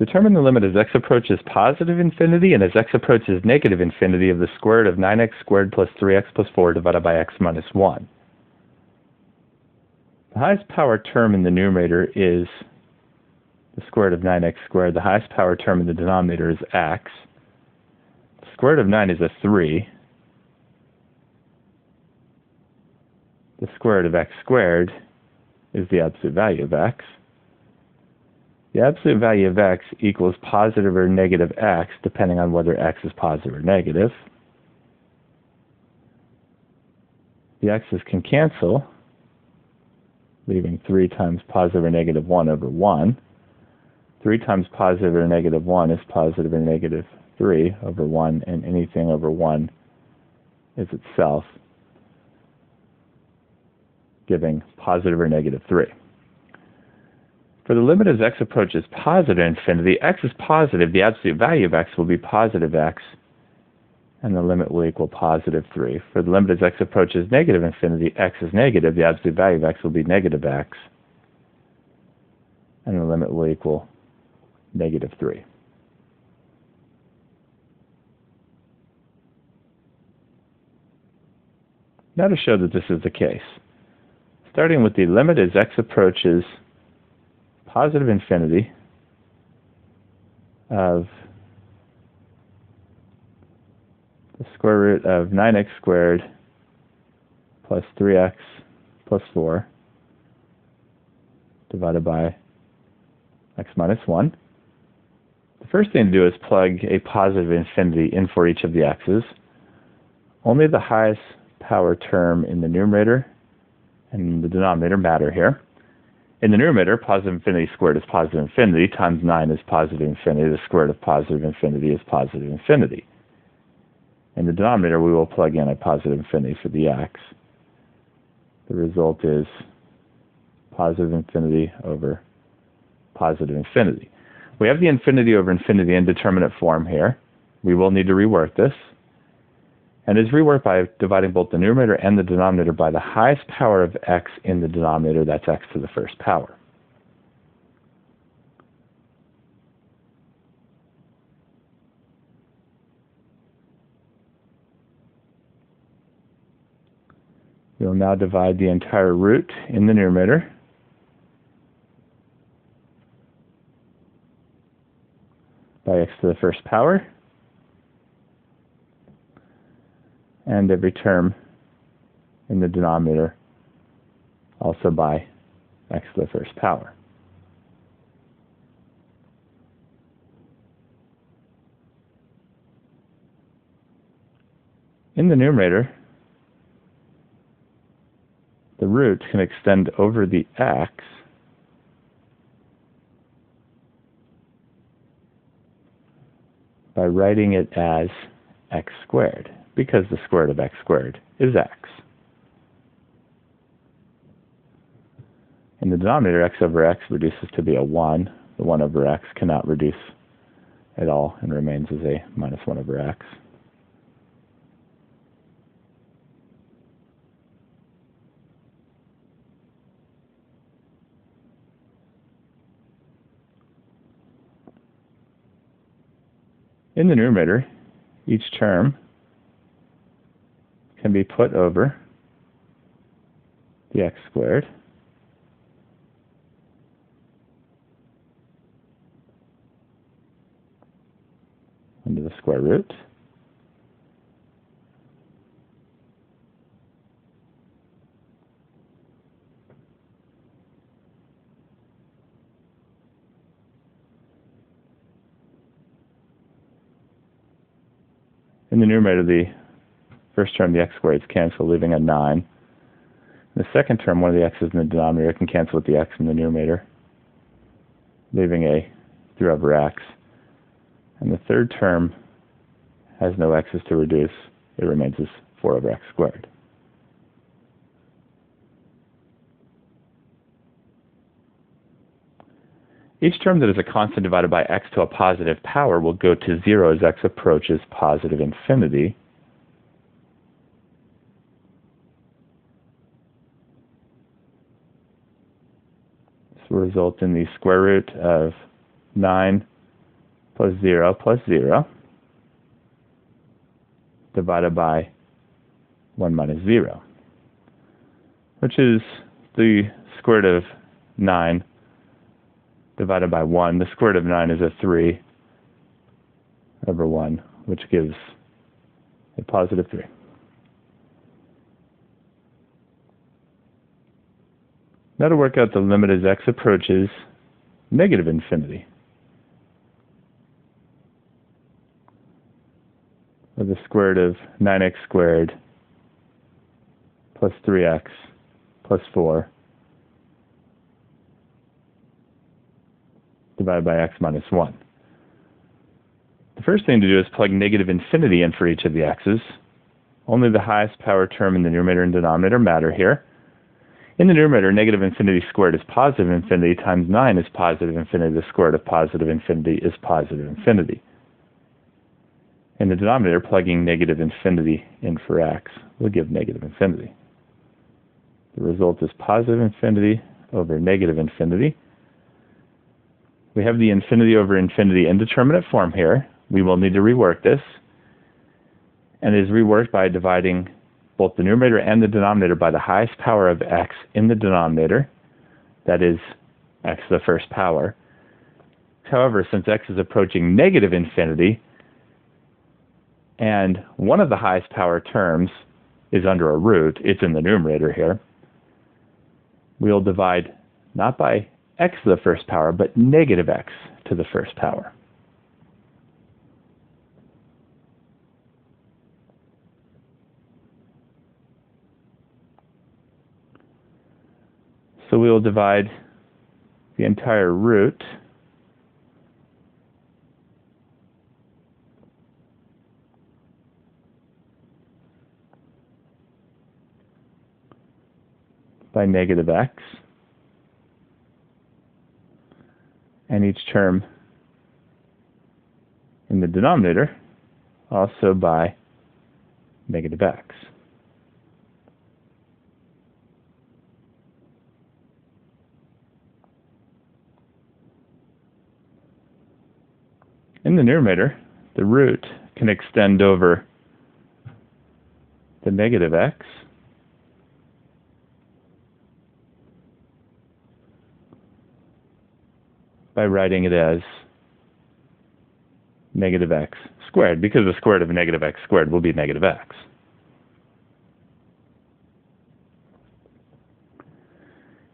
Determine the limit as x approaches positive infinity and as x approaches negative infinity of the square root of 9x squared plus 3x plus 4 divided by x minus 1. The highest power term in the numerator is the square root of 9x squared. The highest power term in the denominator is x. The square root of 9 is a 3. The square root of x squared is the absolute value of x. The absolute value of x equals positive or negative x, depending on whether x is positive or negative. The x's can cancel, leaving 3 times positive or negative 1 over 1. 3 times positive or negative 1 is positive or negative 3 over 1, and anything over 1 is itself, giving positive or negative 3. For the limit as x approaches positive infinity, x is positive, the absolute value of x will be positive x, and the limit will equal positive 3. For the limit as x approaches negative infinity, x is negative, the absolute value of x will be negative x, and the limit will equal negative 3. Now to show that this is the case, starting with the limit as x approaches positive infinity of the square root of 9x squared plus 3x plus 4 divided by x minus 1. The first thing to do is plug a positive infinity in for each of the x's. Only the highest power term in the numerator and the denominator matter here. In the numerator, positive infinity squared is positive infinity, times 9 is positive infinity. The square root of positive infinity is positive infinity. In the denominator, we will plug in a positive infinity for the x. The result is positive infinity over positive infinity. We have the infinity over infinity indeterminate form here. We will need to rework this. And it's reworked by dividing both the numerator and the denominator by the highest power of x in the denominator, that's x to the first power. We'll now divide the entire root in the numerator by x to the first power, and every term in the denominator also by x to the first power. In the numerator, the root can extend over the x by writing it as x squared, because the square root of x squared is x. In the denominator, x over x reduces to be a 1. The 1 over x cannot reduce at all and remains as a minus 1 over x. In the numerator, each term can be put over the x squared into the square root. In the numerator, the first term, the x squareds cancel, leaving a 9. In the second term, one of the x's in the denominator can cancel with the x in the numerator, leaving a 3 over x. And the third term has no x's to reduce. It remains as 4 over x squared. Each term that is a constant divided by x to a positive power will go to 0 as x approaches positive infinity. This will result in the square root of 9 plus 0 plus 0 divided by 1 minus 0, which is the square root of 9 divided by 1. The square root of 9 is a 3 over 1, which gives a positive 3. Now to work out the limit as x approaches negative infinity, or the square root of 9x squared plus 3x plus 4 divided by x minus 1. The first thing to do is plug negative infinity in for each of the x's. Only the highest power term in the numerator and denominator matter here. In the numerator, negative infinity squared is positive infinity times 9 is positive infinity. The square root of positive infinity is positive infinity. In the denominator, plugging negative infinity in for x will give negative infinity. The result is positive infinity over negative infinity. We have the infinity over infinity indeterminate form here. We will need to rework this. And it is reworked by dividing both the numerator and the denominator by the highest power of x in the denominator, that is, x to the first power. However, since x is approaching negative infinity, and one of the highest power terms is under a root, it's in the numerator here, we'll divide not by x to the first power, but negative x to the first power. So we will divide the entire root by negative x, and each term in the denominator also by negative x. In the numerator, the root can extend over the negative x by writing it as negative x squared, because the square root of negative x squared will be negative x.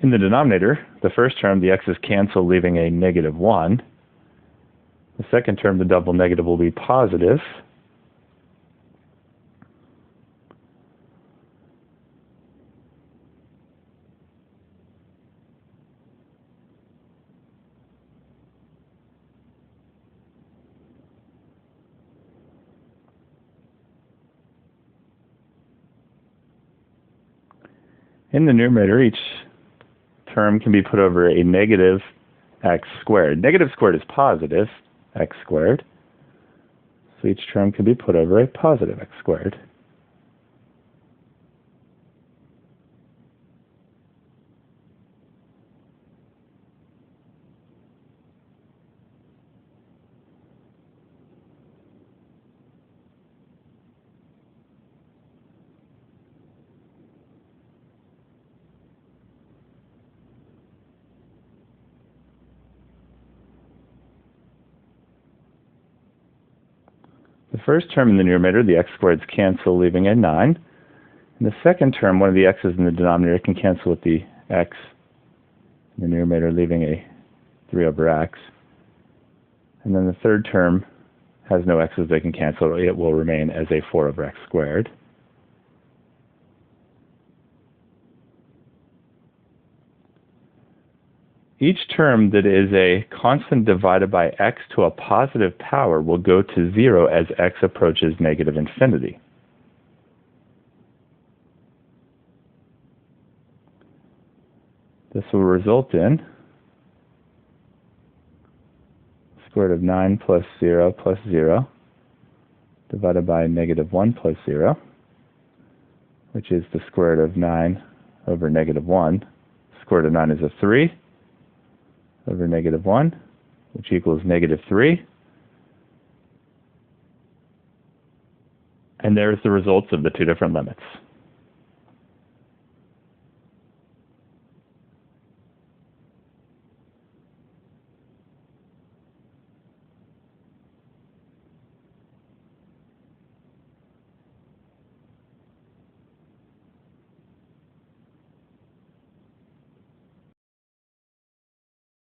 In the denominator, the first term, the x's cancel, leaving a negative 1. The second term, the double negative, will be positive. In the numerator, each term can be put over a negative x squared. Negative squared is positive x squared, so each term can be put over a positive x squared. The first term in the numerator, the x squareds cancel, leaving a 9. And the second term, one of the x's in the denominator, can cancel with the x in the numerator, leaving a 3 over x. And then the third term has no x's they can cancel. It will remain as a 4 over x squared. Each term that is a constant divided by x to a positive power will go to 0 as x approaches negative infinity. This will result in square root of 9 plus 0 plus 0 divided by negative 1 plus 0, which is the square root of 9 over negative 1. Square root of 9 is a 3 over negative 1, which equals negative 3. And there's the results of the two different limits.